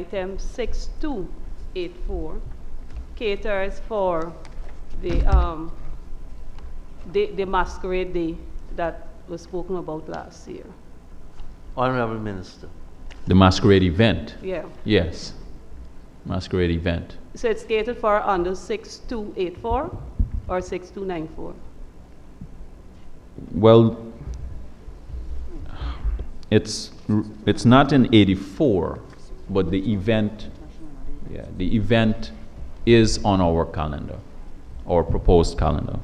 item 6284 caters for the, the masquerade day that was spoken about last year. Honorable Minister. The masquerade event? Yeah. Yes. Masquerade event. So it's catered for under 6284 or 6294? Well, it's not in 84, but the event is on our calendar, our proposed calendar.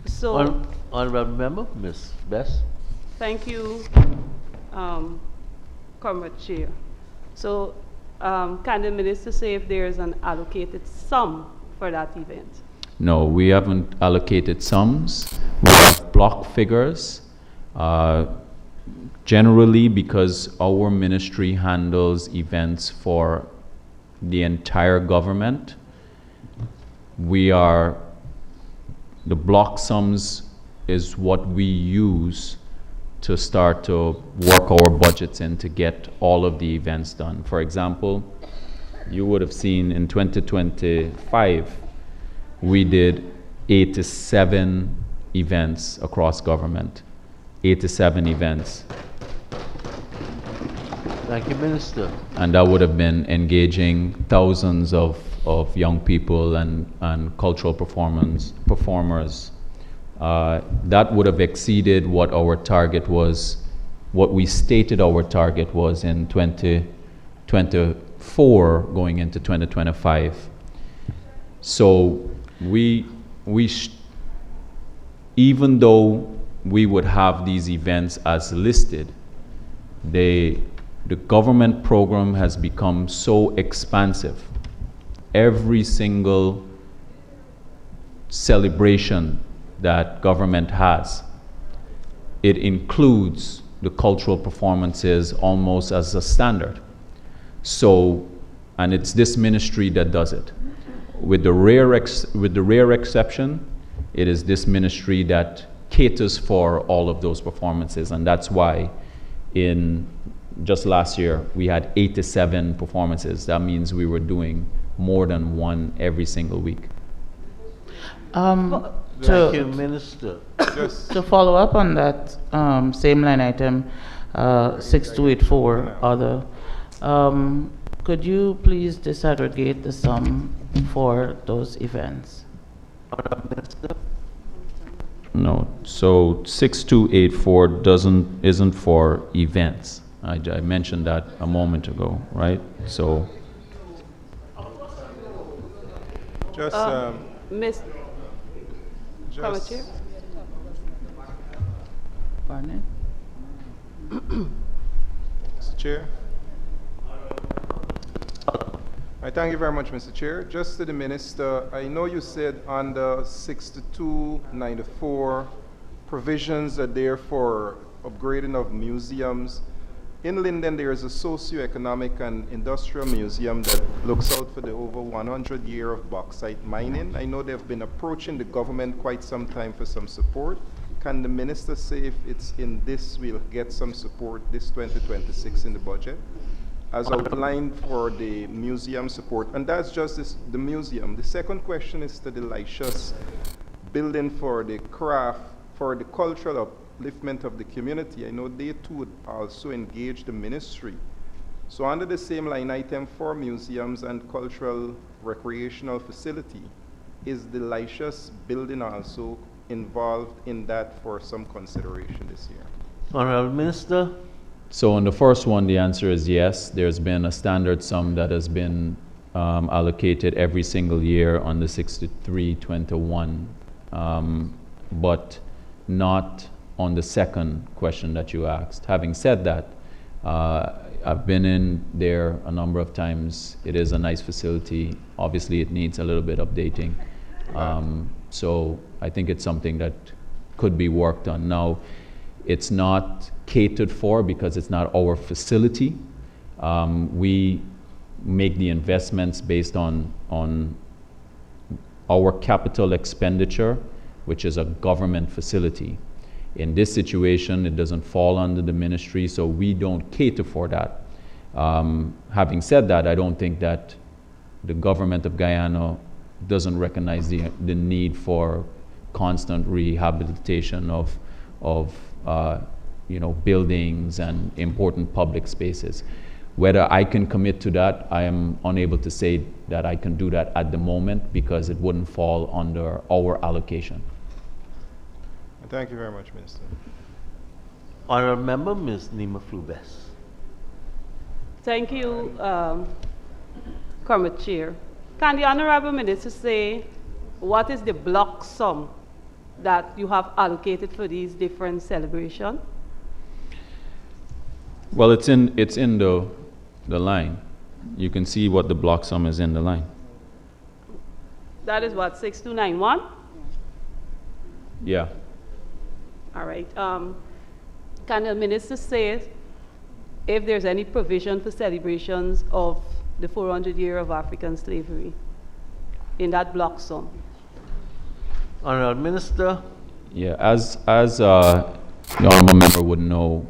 So, Honorable Member, Ms. Bess. thank you, Comrade Chair. So, can the minister say if there is an allocated sum for that event? No, we haven't allocated sums. We have block figures. Generally, because our ministry handles events for the entire government, the block sums is what we use to start to work our budgets in to get all of the events done. For example, you would have seen in 2025, we did 87 events across government. 87 events. Thank you, Minister. And that would have been engaging thousands of young people and cultural performers. That would have exceeded what our target was, what we stated our target was in 2024 going into 2025. So even though we would have these events as listed, the government program has become so expansive. Every single celebration that government has, it includes the cultural performances almost as a standard. So, and it's this ministry that does it. With the rare exception, it is this ministry that caters for all of those performances, and that's why in just last year we had 87 performances. That means we were doing more than one every single week. Thank you, Minister. To follow up on that same line item, 6284 other, could you please disaggregate the sum for those events? No, so 6284 isn't for events. I mentioned that a moment ago, right? So just Miss Comrade Chair? Pardon? Mr. Chair. Thank you very much, Mr. Chair. Just to the Minister, I know you said under 6294 provisions are there for upgrading of museums. In Linden, there is a socio-economic and industrial museum that looks out for the over 100 year of bauxite mining. I know they've been approaching the government quite some time for some support. Can the Minister say if it's in this, we'll get some support this 2026 in the budget? As outlined for the museum support, and that's just the museum. The second question is to the Lyshus building for the craft, for the cultural upliftment of the community. I know they too would also engage the ministry. So under the same line item for museums and cultural recreational facility, is the Lyshus building also involved in that for some consideration this year? Honorable Minister. So on the first one, the answer is yes. There's been a standard sum that has been allocated every single year on the 6321, but not on the second question that you asked. Having said that, I've been in there a number of times. It is a nice facility. Obviously, it needs a little bit updating. So I think it's something that could be worked on. Now, it's not catered for because it's not our facility. We make the investments based on our capital expenditure, which is a government facility. In this situation, it doesn't fall under the ministry, so we don't cater for that. Having said that, I don't think that the government of Guyana doesn't recognize the need for constant rehabilitation of buildings and important public spaces. Whether I can commit to that, I am unable to say that I can do that at the moment because it wouldn't fall under our allocation. Thank you very much, Minister. Honorable Member, Ms. Nima Flubes. Thank you, Kermit Chair. Can the Honorable Minister say what is the block sum that you have allocated for these different celebrations? Well, it's in the line. You can see what the block sum is in the line. That is what, 6291? Yeah. All right. Can the minister say if there's any provision for celebrations of the 400 year of African slavery in that block sum? Honorable Minister. Yeah, as the honorable member would know,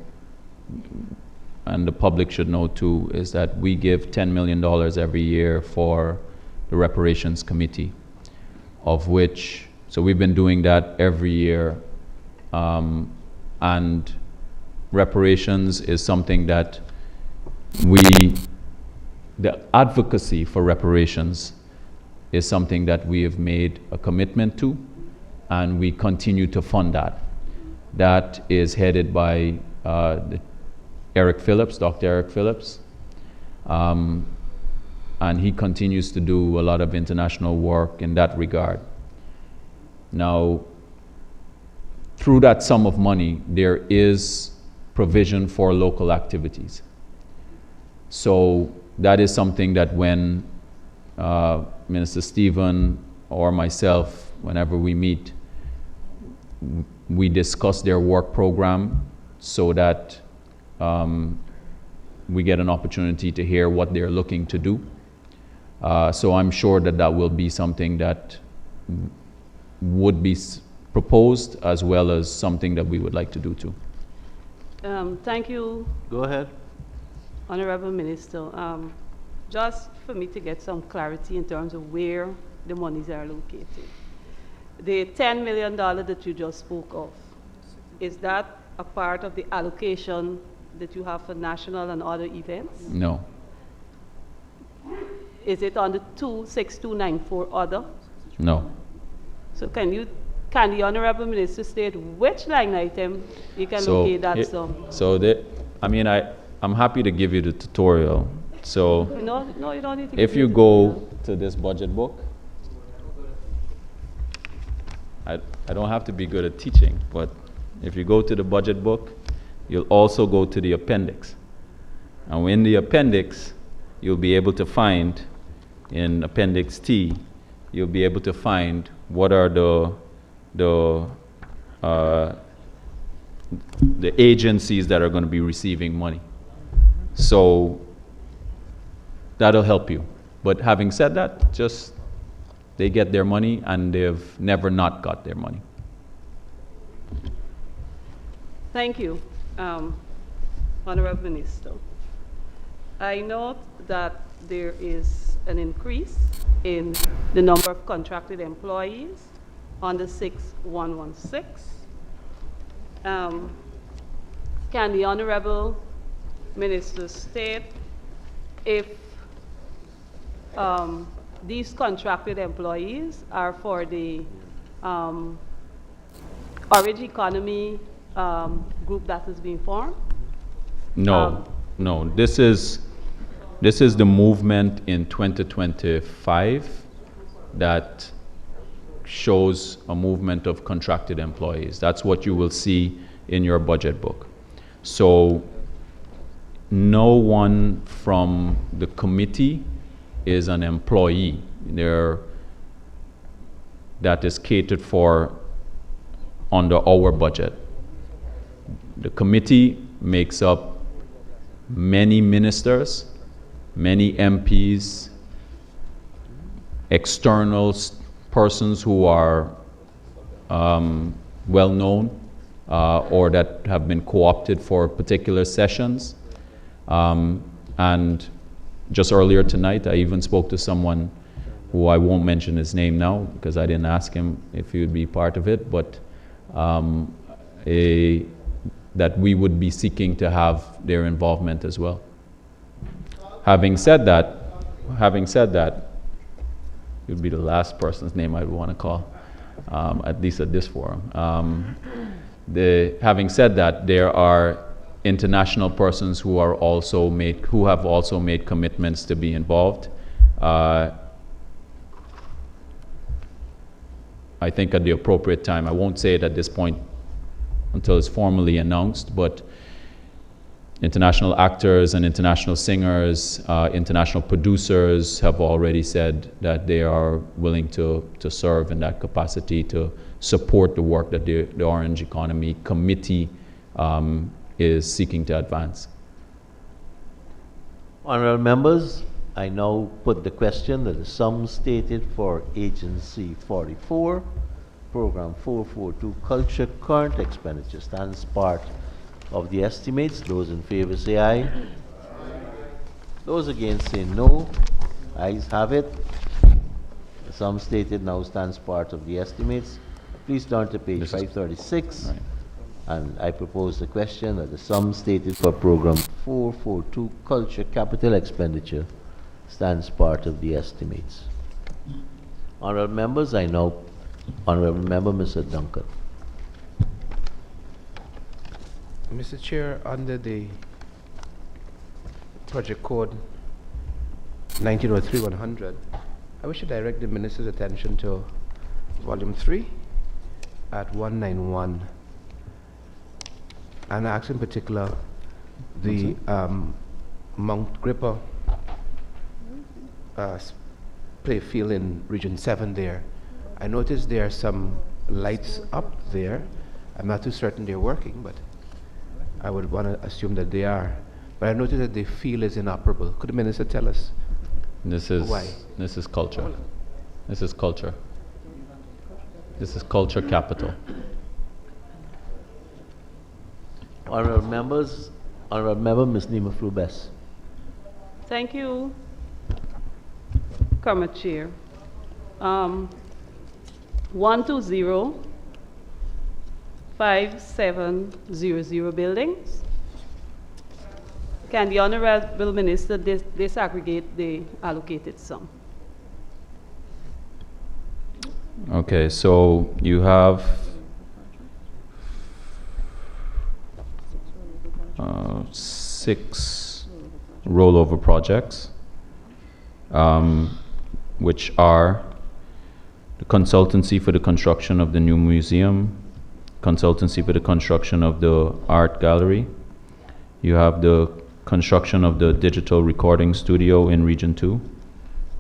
and the public should know too, is that we give $10 million every year for the reparations committee, of which, so we've been doing that every year, and reparations is something that the advocacy for reparations is something that we have made a commitment to, and we continue to fund that. That is headed by Dr. Eric Phillips, and he continues to do a lot of international work in that regard. Now, through that sum of money, there is provision for local activities. So that is something that when Minister Stephen or myself, whenever we meet, we discuss their work program so that we get an opportunity to hear what they're looking to do. So I'm sure that that will be something that would be proposed, as well as something that we would like to do too. Thank you. Go ahead. Honorable Minister, just for me to get some clarity in terms of where the monies are located. The $10 million that you just spoke of, is that a part of the allocation that you have for national and other events? No. Is it on the 26294 other? No. So can the Honorable Minister state which line item you can locate that sum? I'm happy to give you the tutorial. So No, you don't need to. if you go to this budget book, I don't have to be good at teaching, but if you go to the budget book, you'll also go to the appendix. And in the appendix, you'll be able to find, in Appendix T, you'll be able to find what are the agencies that are going to be receiving money. So that'll help you. But having said that, just they get their money and they've never not got their money. Thank you, Honorable Minister. I note that there is an increase in the number of contracted employees on the 6116. Can the Honorable Minister state if these contracted employees are for the Orange Economy group that is being formed? No, no. This is the movement in 2025 that shows a movement of contracted employees. That's what you will see in your budget book. So no one from the committee is an employee. That is catered for under our budget. The committee makes up many ministers, many MPs, external persons who are well known or that have been co-opted for particular sessions. And just earlier tonight, I even spoke to someone who I won't mention his name now because I didn't ask him if he would be part of it, but that we would be seeking to have their involvement as well. Having said that, you'd be the last person's name I'd want to call, at least at this forum. Having said that, there are international persons who have also made commitments to be involved. I think at the appropriate time, I won't say it at this point until it's formally announced, but international actors and international singers, international producers have already said that they are willing to serve in that capacity to support the work that the Orange Economy Committee is seeking to advance. Honorable members, I now put the question that the sum stated for Agency 44, Program 442 Culture current expenditure stands part of the estimates. Those in favor say aye. Those against say no. Ayes have it. The sum stated now stands part of the estimates. Please turn to page 536. Right. And I propose the question that the sum stated for Program 442 Culture capital expenditure stands part of the estimates. Honorable members, I now, Honorable Member Mr. Duncan. Mr. Chair, under the project code 1903-100, I wish to direct the Minister's attention to volume 3 at 191, and ask in particular the Mount Gripper play field in Region 7 there. I noticed there are some lights up there. I'm not too certain they're working, but I would want to assume that they are. But I noticed that the field is inoperable. Could the Minister tell us why? This is culture. This is culture. This is culture capital. Honorable members, Honorable Member Ms. Nima Flubes. Thank you, Comrade Chair. 120-5700 buildings. Can the Honorable Minister disaggregate the allocated sum? Okay, so you have 6 rollover projects, which are the consultancy for the construction of the new museum, consultancy for the construction of the art gallery. You have the construction of the digital recording studio in Region 2,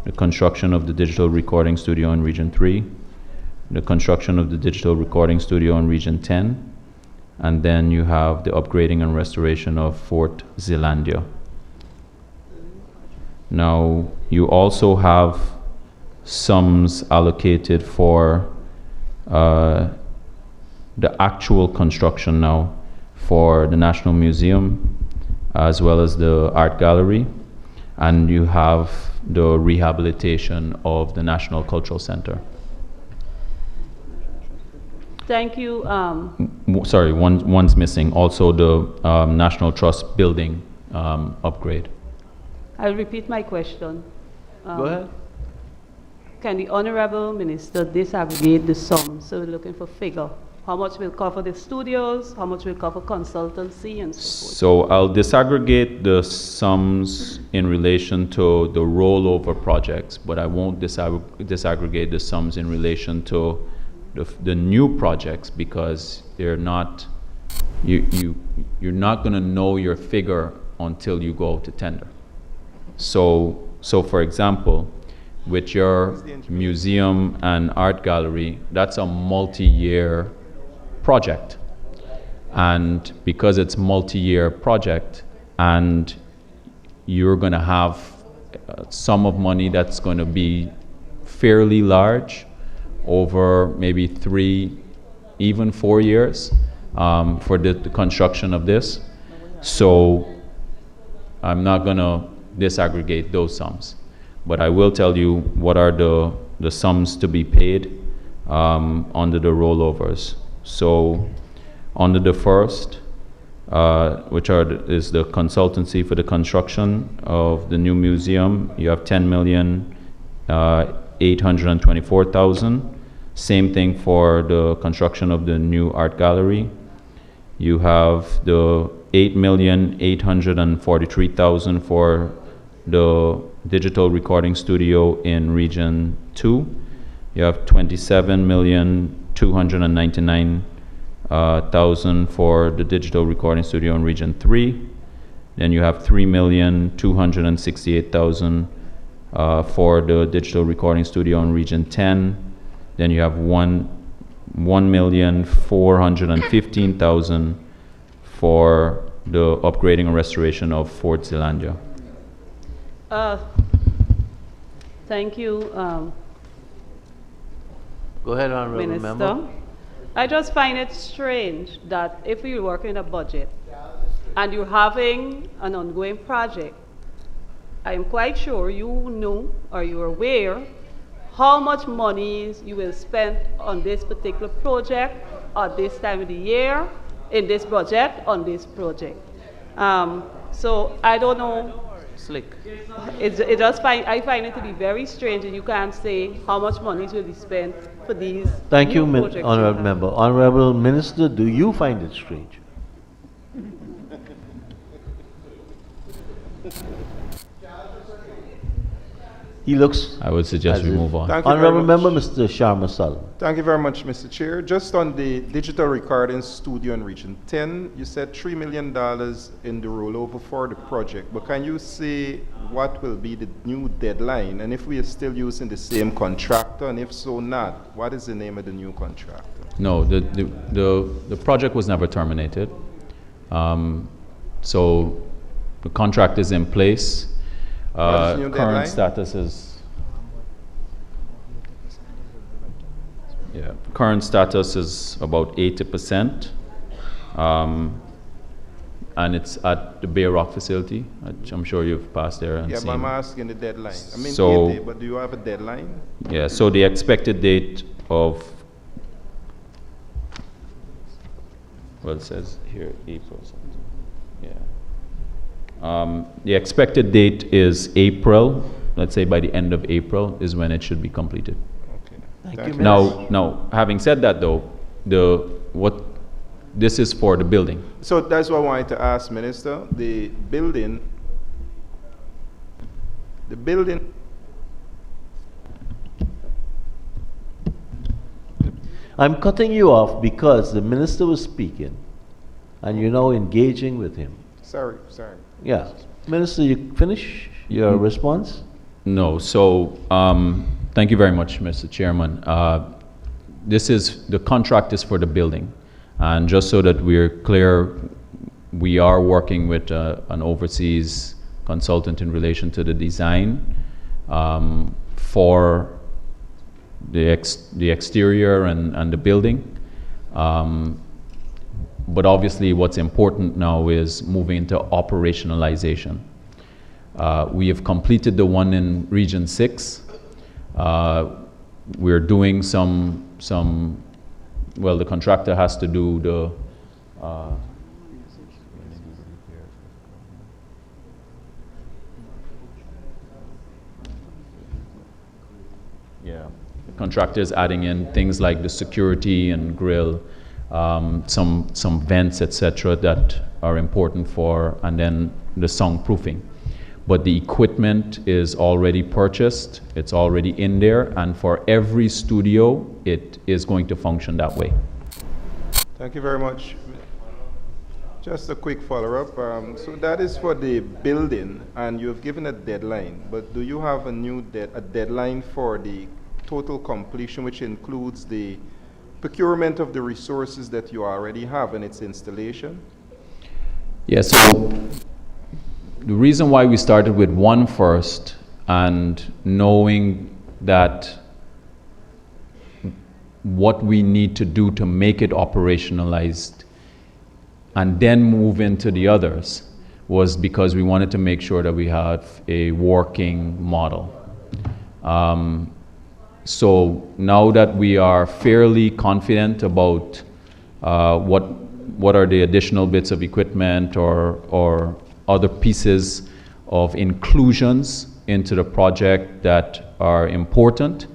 the construction of the digital recording studio in Region 3, the construction of the digital recording studio in Region 10, and then you have the upgrading and restoration of Fort Zeelandia. Now, you also have sums allocated for the actual construction now for the National Museum as well as the art gallery, and you have the rehabilitation of the National Cultural Center. Thank you. Sorry, one's missing. Also the National Trust building upgrade. I'll repeat my question. Go ahead. Can the Honorable Minister disaggregate the sum? So we're looking for figure. How much will cover the studios? How much will cover consultancy and so forth? So I'll disaggregate the sums in relation to the rollover projects, but I won't disaggregate the sums in relation to the new projects, because they're not, you're not going to know your figure until you go to tender. So for example, with your museum and art gallery, that's a multi-year project. And because it's multi-year project, and you're going to have a sum of money that's going to be fairly large over maybe 3, even 4 years for the construction of this. So I'm not going to disaggregate those sums. But I will tell you what are the sums to be paid under the rollovers. So under the first, which is the consultancy for the construction of the new museum, you have 10,824,000. Same thing for the construction of the new art gallery. You have the 8,843,000 for the digital recording studio in Region 2. You have 27,299,000 for the digital recording studio in Region 3. Then you have 3,268,000 for the digital recording studio in Region 10. Then you have 1,415,000 for the upgrading and restoration of Fort Zeelandia. Thank you, Go ahead, Honorable Minister. Member. I just find it strange that if we work in a budget and you're having an ongoing project, I'm quite sure you know or you're aware how much money you will spend on this particular project at this time of the year, in this budget, on this project. So I don't know. Slick. I find it to be very strange, and you can't say how much money will be spent for these. Thank you, new projects Honorable have. Member. Honorable Minister, do you find it strange? He looks. I would suggest as we if- move on. Thank you very Honorable much. Member, Mr. Sharma Sullivan. Thank you very much, Mr. Chair. Just on the digital recording studio in Region 10, you said $3 million in the rollover for the project, but can you say what will be the new deadline, and if we are still using the same contractor, and if so not, what is the name of the new contractor? No, the project was never terminated. So the contract is in place. What is the new deadline? Current status is, current status is about 80%. And it's at the Bay Rock facility, which I'm sure you've passed there and Yeah, seen. but I'm asking the deadline. I mean, So- 80, but do you have a deadline? Yeah, so the expected date of, well, it says here April something, yeah. The expected date is April, let's say by the end of April is when it should be completed. Okay. Thank Thank you, you. Now, having said that though, this is for the building. So that's what I wanted to ask, Minister. The building. I'm cutting you off because the minister was speaking, and you're now engaging with him. Sorry. Yeah. Minister, you finish your response? No, so, thank you very much, Mr. Chairman. The contract is for the building. And just so that we're clear, we are working with an overseas consultant in relation to the design for the exterior and the building. But obviously what's important now is moving into operationalization. We have completed the one in Region 6. We're doing well, the contractor has to do the the contractor is adding in things like the security and grill, some vents, etc., that are important for, and then the soundproofing. But the equipment is already purchased, it's already in there, and for every studio, it is going to function that way. Thank you very much. Just a quick follow-up. So that is for the building, and you've given a deadline, but do you have a deadline for the total completion, which includes the procurement of the resources that you already have and its installation? Yeah, so the reason why we started with one first, and knowing that what we need to do to make it operationalized and then move into the others, was because we wanted to make sure that we had a working model. So now that we are fairly confident about what are the additional bits of equipment or other pieces of inclusions into the project that are important,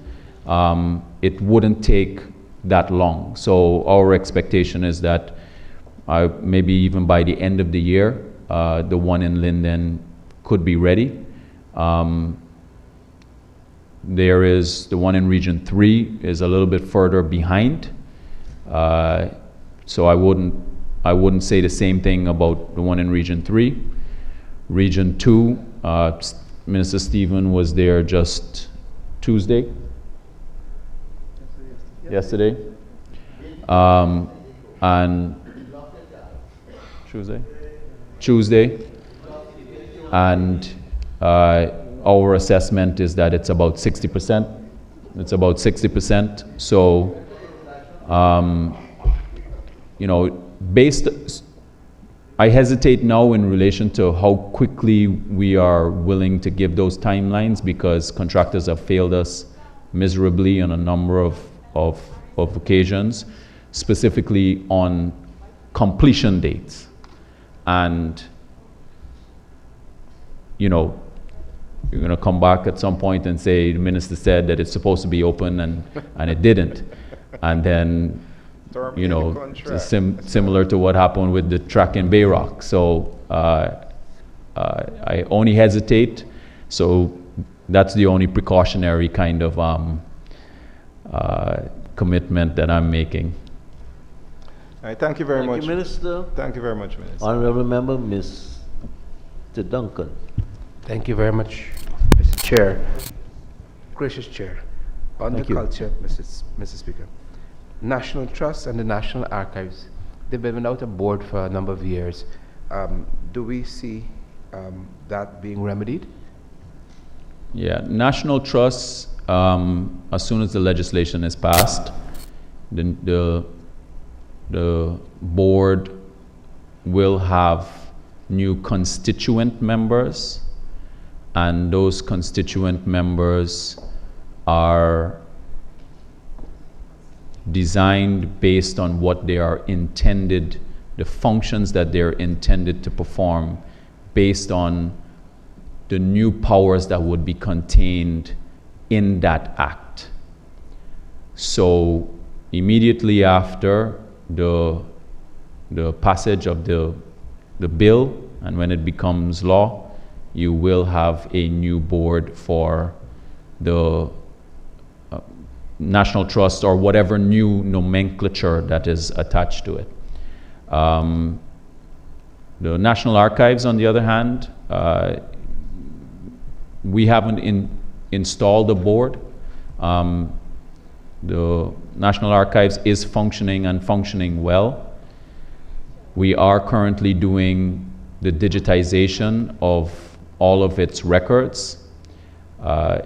it wouldn't take that long. So our expectation is that maybe even by the end of the year, the one in Linden could be ready. There is the one in Region 3 is a little bit further behind. So I wouldn't say the same thing about the one in Region 3. Region 2, Minister Stephen was there just Tuesday? Yesterday? And Tuesday? And our assessment is that it's about 60%. It's about 60%. So, you know, I hesitate now in relation to how quickly we are willing to give those timelines, because contractors have failed us miserably on a number of occasions, specifically on completion dates. And, you know, you're going to come back at some point and say the minister said that it's supposed to be open and it didn't. And then, you know, similar to what happened with the track in Bayrock. So I only hesitate. So that's the only precautionary kind of commitment that I'm making. All right, thank you very much. Thank you, Minister. Thank you very much, Minister. Honorable Member, Mr. Duncan. Thank you very much, Mr. Chair. Gracious Chair. On the culture, Mr. Speaker. National Trust and the National Archives, they've been without a board for a number of years. Do we see that being remedied? Yeah, National Trust, as soon as the legislation is passed, the board will have new constituent members, and those constituent members are designed based on what they are intended, the functions that they're intended to perform, based on the new powers that would be contained in that act. So immediately after the passage of the bill, and when it becomes law, you will have a new board for the National Trust, or whatever new nomenclature that is attached to it. The National Archives, on the other hand, we haven't installed a board. The National Archives is functioning and functioning well. We are currently doing the digitization of all of its records.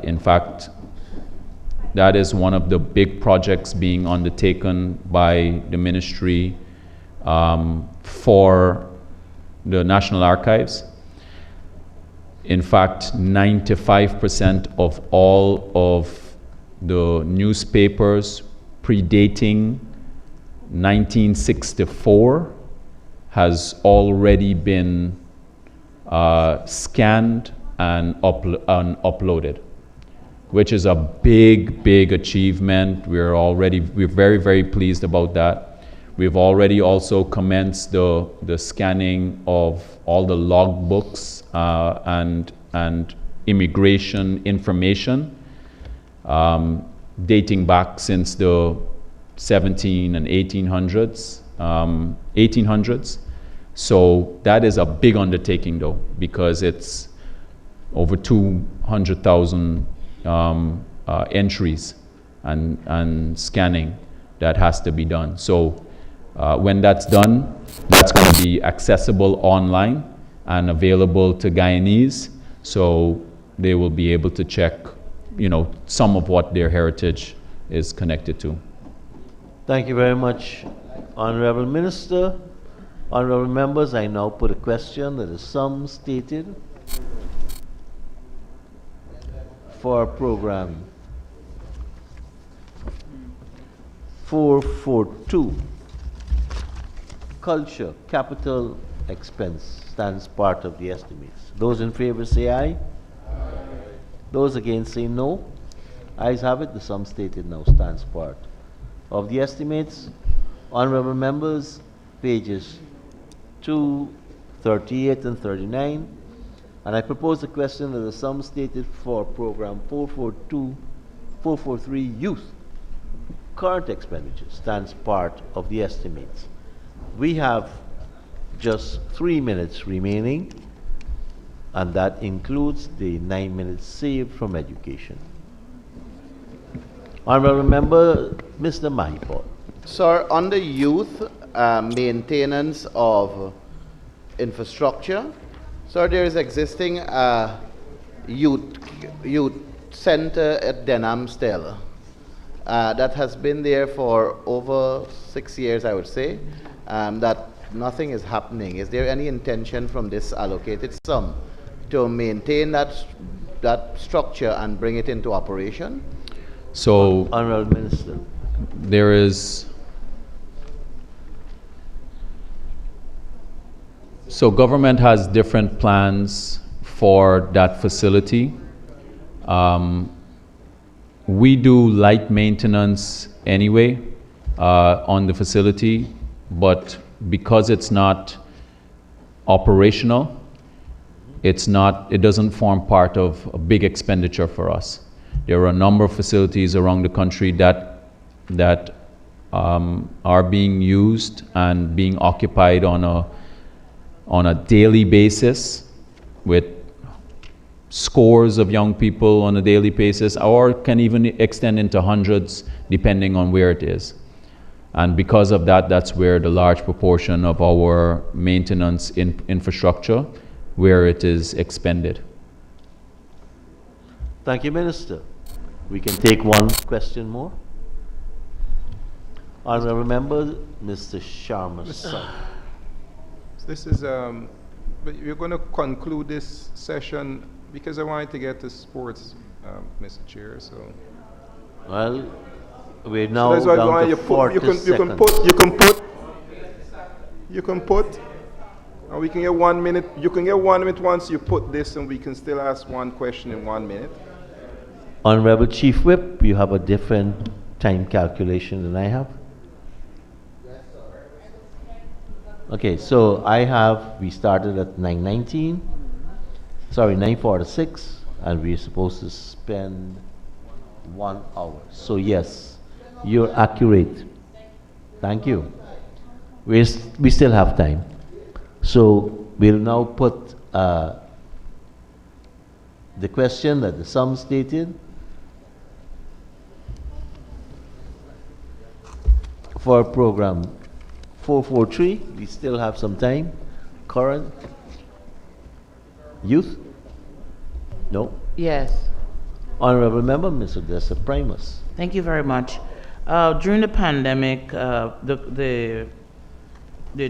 In fact, that is one of the big projects being undertaken by the ministry for the National Archives. In fact, 95% of all of the newspapers predating 1964 has already been scanned and uploaded, which is a big achievement. We're very, very pleased about that. We've already also commenced the scanning of all the logbooks and immigration information dating back since the 17 and 1800s. So that is a big undertaking, though, because it's over 200,000 entries and scanning that has to be done. So when that's done, that's going to be accessible online and available to Guyanese, so they will be able to check, you know, some of what their heritage is connected to. Thank you very much, Honorable Minister. Honorable members, I now put a question that the sum stated for program 442, culture, capital expense stands part of the estimates. Those in favor say aye. Those against say no. Ayes have it, the sum stated now stands part of the estimates. Honorable members, pages 238 and 39, and I propose the question that the sum stated for program 443 youth current expenditure stands part of the estimates. We have just 3 minutes remaining, and that includes the 9 minutes saved from education. Honorable member, Mr. Mahipal. Sir, on the youth maintenance of infrastructure, sir, there is existing youth center at Denham still. That has been there for over 6 years, I would say, that nothing is happening. Is there any intention from this allocated sum to maintain that structure and bring it into operation? So Honorable Minister. there is, so government has different plans for that facility. We do light maintenance anyway on the facility, but because it's not operational, it doesn't form part of a big expenditure for us. There are a number of facilities around the country that are being used and being occupied on a daily basis with scores of young people on a daily basis, or can even extend into hundreds depending on where it is. And because of that, that's where the large proportion of our maintenance infrastructure, where it is expended. Thank you, Minister. We can take one question more. Honorable member, Mr. Sharma. This is, but we're going to conclude this session because I wanted to get to sports, Mr. Chair. So, Well, we're now so that's why down to you 40 seconds. you can put, and we can get 1 minute. You can get 1 minute once you put this, and we can still ask one question in 1 minute. Honorable Chief Whip, you have a different time calculation than I have. Okay, so we started at 9:19, sorry, 9:46, and we're supposed to spend 1 hour. So yes, you're accurate. Thank you. We still have time. So we'll now put the question that the sum stated for program 443. We still have some time. Current youth? No. Yes. Honorable member, Ms. Odessa Primus. Thank you very much. During the pandemic, the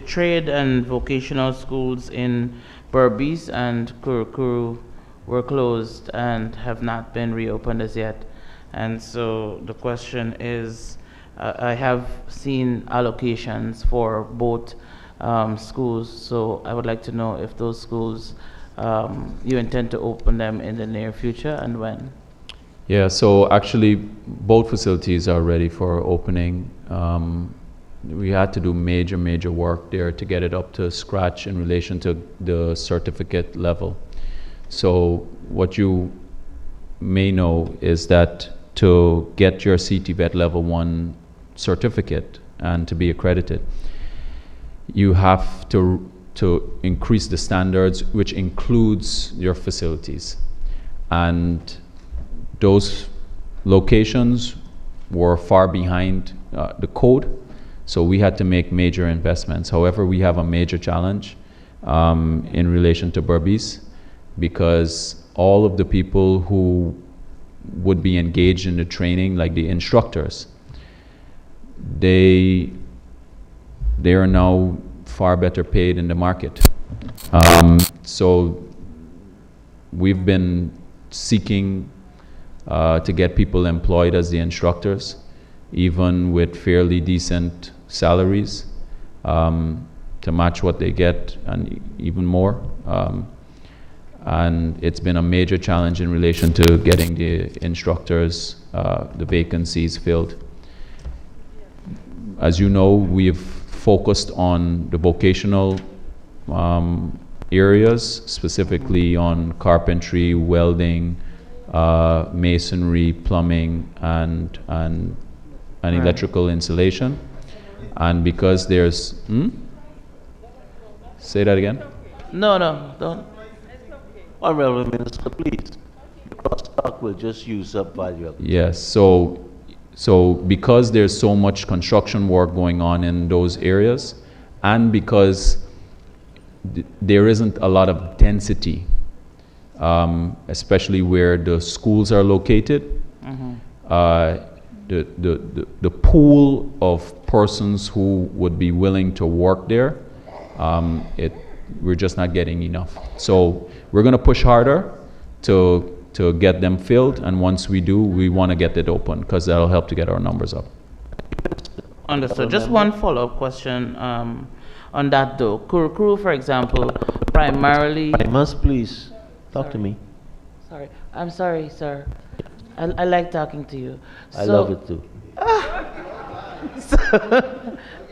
trade and vocational schools in Berbice and Kurukuru were closed and have not been reopened as yet. And so the question is, I have seen allocations for both schools, so I would like to know if those schools, you intend to open them in the near future and when? Yeah, so actually both facilities are ready for opening. We had to do major work there to get it up to scratch in relation to the certificate level. So what you may know is that to get your CTVET level 1 certificate and to be accredited, you have to increase the standards, which includes your facilities. And those locations were far behind the code, so we had to make major investments. However, we have a major challenge in relation to Berbice, because all of the people who would be engaged in the training, like the instructors, they are now far better paid in the market. So we've been seeking to get people employed as the instructors, even with fairly decent salaries, to match what they get and even more. And it's been a major challenge in relation to getting the instructors, the vacancies filled. As you know, we've focused on the vocational areas, specifically on carpentry, welding, masonry, plumbing, and electrical installation. And because there's, say that again? No, don't. Honorable Minister, please. The crosstalk will just use up valuable. Yes, so because there's so much construction work going on in those areas, and because there isn't a lot of density, especially where the schools are located, the pool of persons who would be willing to work there, we're just not getting enough. So we're going to push harder to get them filled, and once we do, we want to get it open because that'll help to get our numbers up. Understood. Just one follow-up question on that though. Kuru, for example, primarily. I must please talk to me. Sorry, I'm sorry, sir. I like talking to you. I love it too.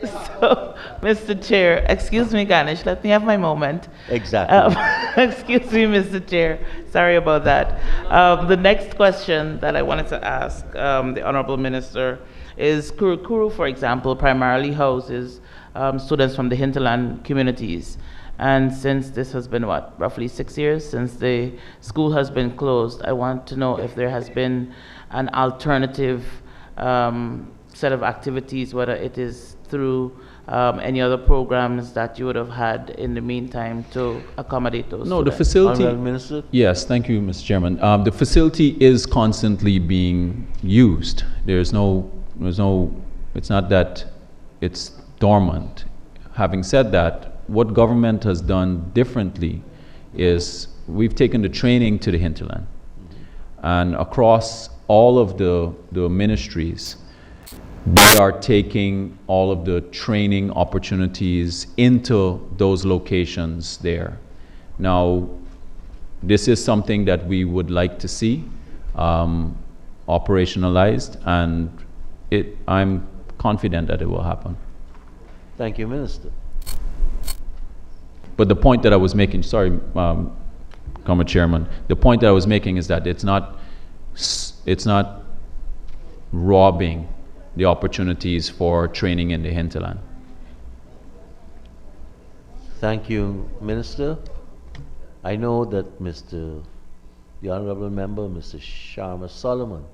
So, Mr. Chair, excuse me, Ganesh, let me have my moment. Exactly. Excuse me, Mr. Chair. Sorry about that. The next question that I wanted to ask the Honorable Minister is Kuru, for example, primarily houses students from the hinterland communities. And since this has been, roughly 6 years since the school has been closed, I want to know if there has been an alternative set of activities, whether it is through any other programs that you would have had in the meantime to accommodate those No, the students. facility. Honorable Minister. Yes, thank you, Mr. Chairman. The facility is constantly being used. There's no, it's not that it's dormant. Having said that, what government has done differently is we've taken the training to the hinterland. And across all of the ministries, they are taking all of the training opportunities into those locations there. Now, this is something that we would like to see operationalized, and I'm confident that it will happen. Thank you, Minister. But the point that I was making, sorry, Comrade Chairman, the point that I was making is that it's not robbing the opportunities for training in the hinterland. Thank you, Minister. I know that the Honorable Member, Mr. Sharma Solomon,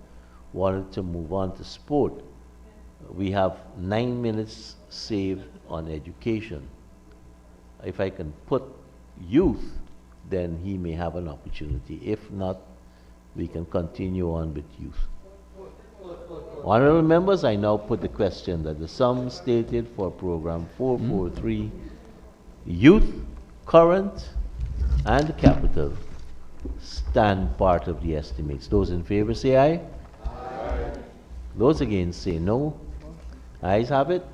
wanted to move on to sport. We have 9 minutes saved on education. If I can put youth, then he may have an opportunity. If not, we can continue on with youth. Honorable members, I now put the question that the sum stated for program 443, youth, current, and capital, stand part of the estimates. Those in favor say aye. Aye. Those against say no. Ayes have it.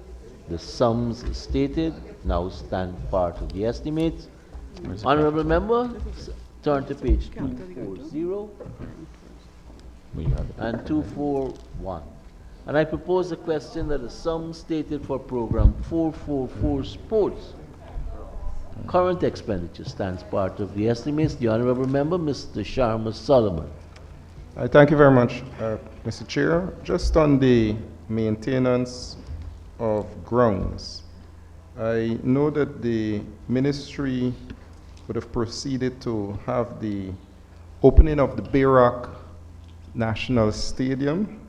The sums stated now stand part of the estimates. Honorable member, turn to page 240 and 241. And I propose a question that the sum stated for program 444 sports, current expenditure, stands part of the estimates. The honorable member, Mr. Sharma Solomon. Thank you very much, Mr. Chair. Just on the maintenance of grounds, I know that the ministry would have proceeded to have the opening of the Bayrock National Stadium,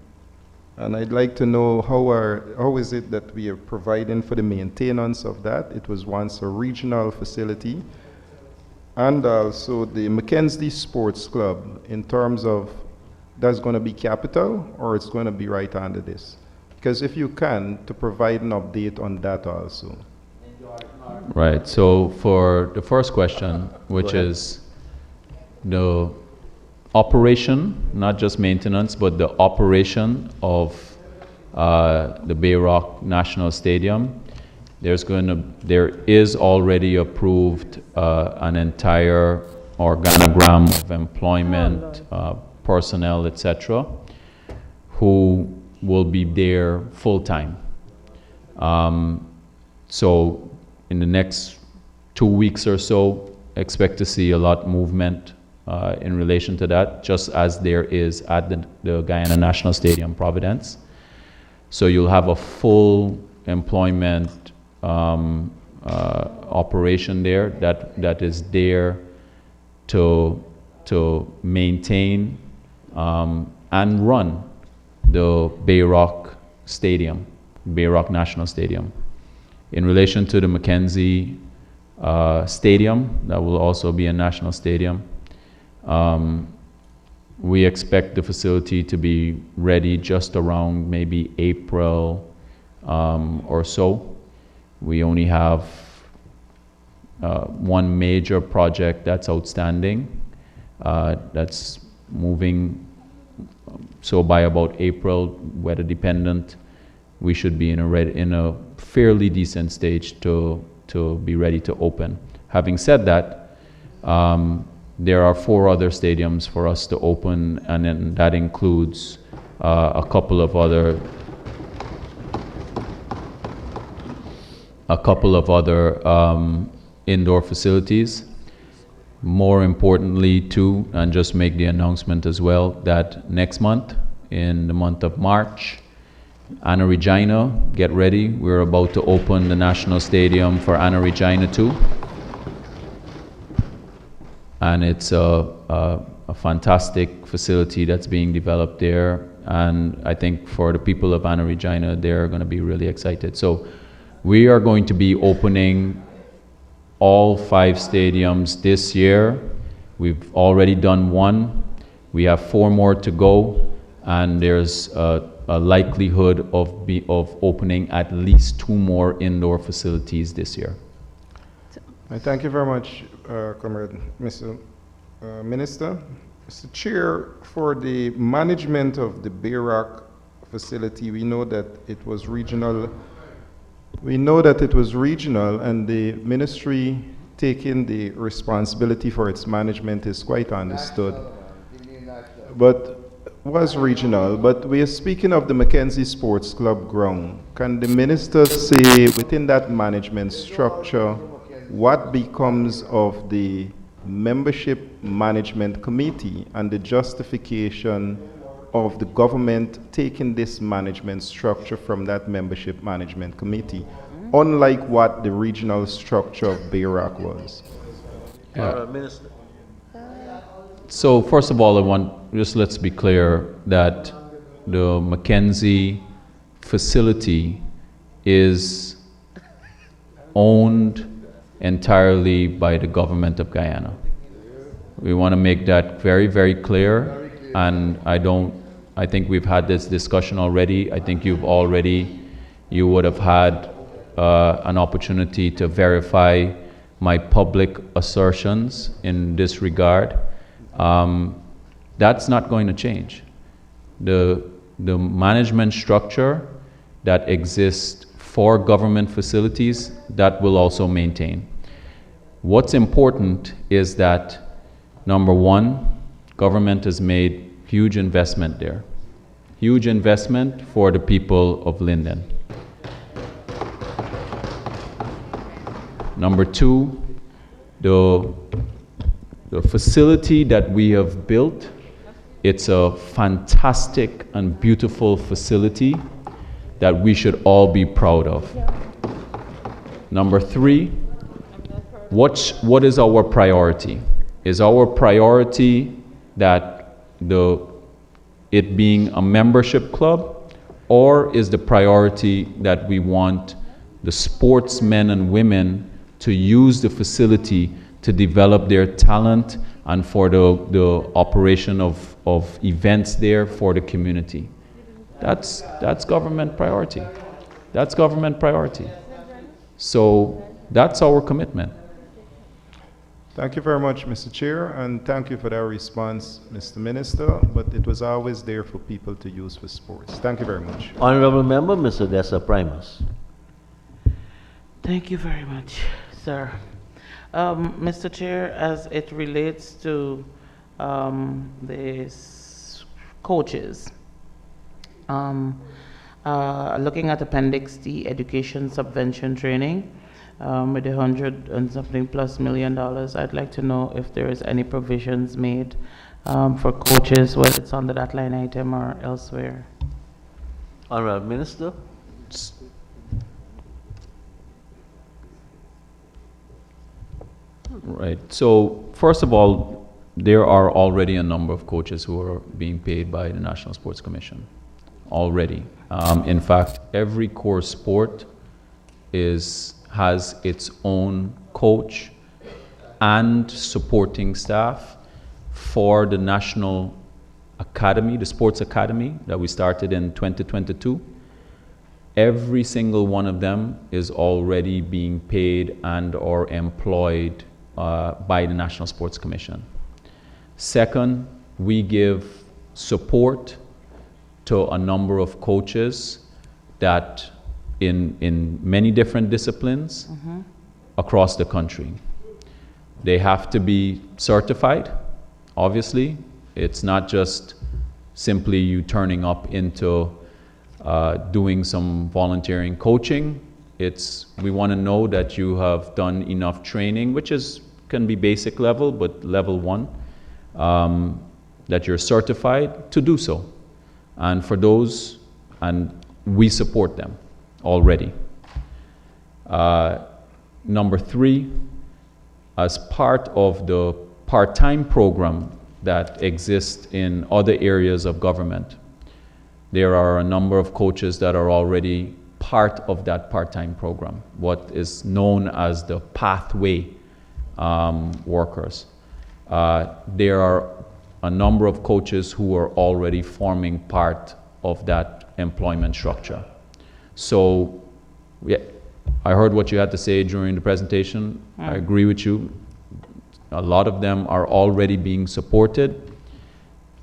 and I'd like to know how is it that we are providing for the maintenance of that. It was once a regional facility, and also the Mackenzie Sports Club, in terms of that's going to be capital or it's going to be right under this. Because if you can, to provide an update on that also. Right. So for the first question, which ahead. is the operation, not just maintenance, but the operation of the Bayrock National Stadium, there is already approved an entire organogram of employment, personnel, etc., who will be there full time. So in the next 2 weeks or so, expect to see a lot movement in relation to that, just as there is at the Guyana National Stadium, Providence. So you'll have a full employment operation there that is there to maintain and run the Bayrock Stadium, Bayrock National Stadium. In relation to the Mackenzie Stadium, that will also be a national stadium, we expect the facility to be ready just around maybe April or so. We only have one major project that's outstanding, that's moving. So by about April, weather dependent, we should be in a fairly decent stage to be ready to open. Having said that, there are 4 other stadiums for us to open, and then that includes a couple of other indoor facilities. More importantly, too, and just make the announcement as well, that next month, in the month of March, Anna Regina, get ready. We're about to open the National Stadium for Anna Regina 2. And it's a fantastic facility that's being developed there. And I think for the people of Anna Regina, they're going to be really excited. So we are going to be opening all 5 stadiums this year. We've already done 1. We have 4 more to go. And there's a likelihood of opening at least 2 more indoor facilities this year. Thank you very much, Comrade, Mr. Minister. Mr. Chair, for the management of the Bayrock facility, we know that it was regional. And the ministry taking the responsibility for its management is quite understood. But was regional, but we are speaking of the Mackenzie Sports Club ground. Can the minister say within that management structure what becomes of the membership management committee and the justification of the government taking this management structure from that membership management committee, unlike what the regional structure of Bayrock was? Minister. So first of all, let's be clear that the Mackenzie facility is owned entirely by the government of Guyana. We want to make that very, very clear. And I think we've had this discussion already. I think you would have had an opportunity to verify my public assertions in this regard. That's not going to change. The management structure that exists for government facilities, that will also maintain. What's important is that, number one, government has made huge investment there. Huge investment for the people of Linden. Number two, the facility that we have built, it's a fantastic and beautiful facility that we should all be proud of. Number three, what is our priority? Is our priority that it being a membership club, or is the priority that we want the sportsmen and women to use the facility to develop their talent and for the operation of events there for the community? That's government priority. That's government priority. So That's our commitment. Thank you very much, Mr. Chair, and thank you for that response, Mr. Minister, but it was always there for people to use for sports. Thank you very much. Honorable Member, Mr. Dessa Primus. Thank you very much, sir. Mr. Chair, as it relates to the coaches, looking at Appendix D, education subvention training, with the $100 and something plus million, I'd like to know if there is any provisions made for coaches, whether it's under that line item or elsewhere. Honorable Minister. Right. So first of all, there are already a number of coaches who are being paid by the National Sports Commission already. In fact, every core sport has its own coach and supporting staff for the National Academy, the Sports Academy that we started in 2022. Every single one of them is already being paid and or employed by the National Sports Commission. Second, we give support to a number of coaches that in many different disciplines across the country. They have to be certified, obviously. It's not just simply you turning up into doing some volunteering coaching. We want to know that you have done enough training, which can be basic level, but level 1, that you're certified to do so. And for those, and we support them already. Number 3, as part of the part-time program that exists in other areas of government, there are a number of coaches that are already part of that part-time program, what is known as the pathway workers. There are a number of coaches who are already forming part of that employment structure. So I heard what you had to say during the presentation. I agree with you. A lot of them are already being supported.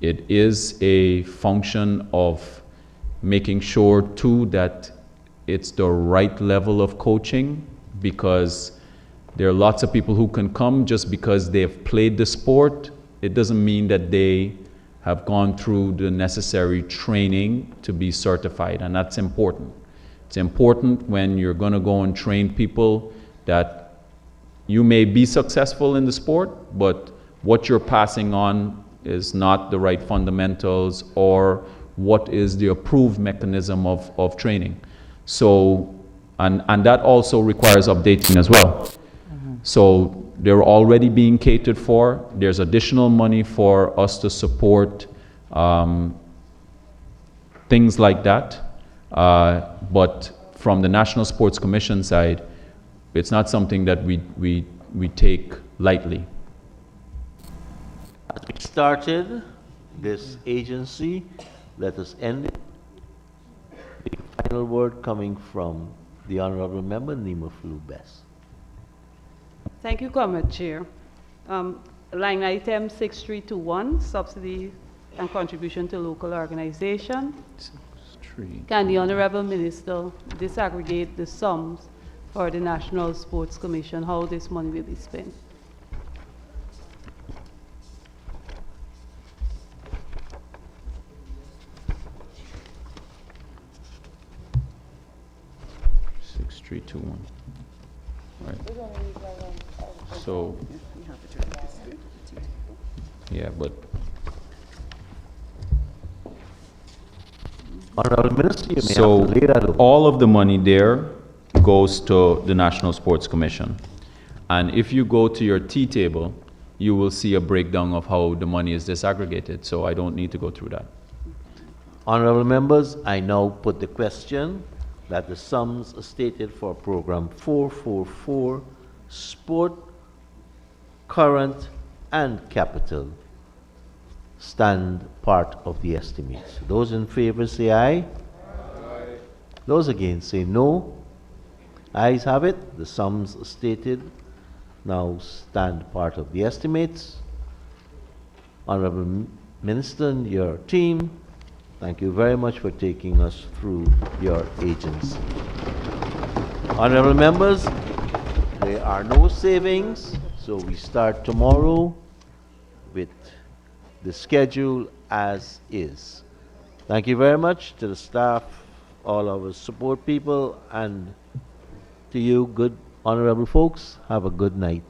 It is a function of making sure too that it's the right level of coaching, because there are lots of people who can come just because they've played the sport. It doesn't mean that they have gone through the necessary training to be certified, and that's important. It's important when you're going to go and train people that you may be successful in the sport, but what you're passing on is not the right fundamentals or what is the approved mechanism of training. So, and that also requires updating as well. So they're already being catered for. There's additional money for us to support things like that. But from the National Sports Commission side, it's not something that we take lightly. As we started this agency, let us end it. The final word coming from the Honorable Member, Nima Flubes. Thank you, Comrade Chair. Line item 6321, subsidy and contribution to local organization. Can the Honorable Minister disaggregate the sums for the National Sports Commission, how this money will be spent? Right. So, yeah, but Honorable Minister, you may so have to lay that out. all of the money there goes to the National Sports Commission. And if you go to your T table, you will see a breakdown of how the money is disaggregated. So I don't need to go through that. Honorable members, I now put the question that the sums stated for program 444, sport, current, and capital stand part of the estimates. Those in favor say aye. Aye. Those against say no. Ayes have it. The sums stated now stand part of the estimates. Honorable Minister and your team, thank you very much for taking us through your agency. Honorable members, there are no savings, so we start tomorrow with the schedule as is. Thank you very much to the staff, all our support people, and to you, good honorable folks. Have a good night.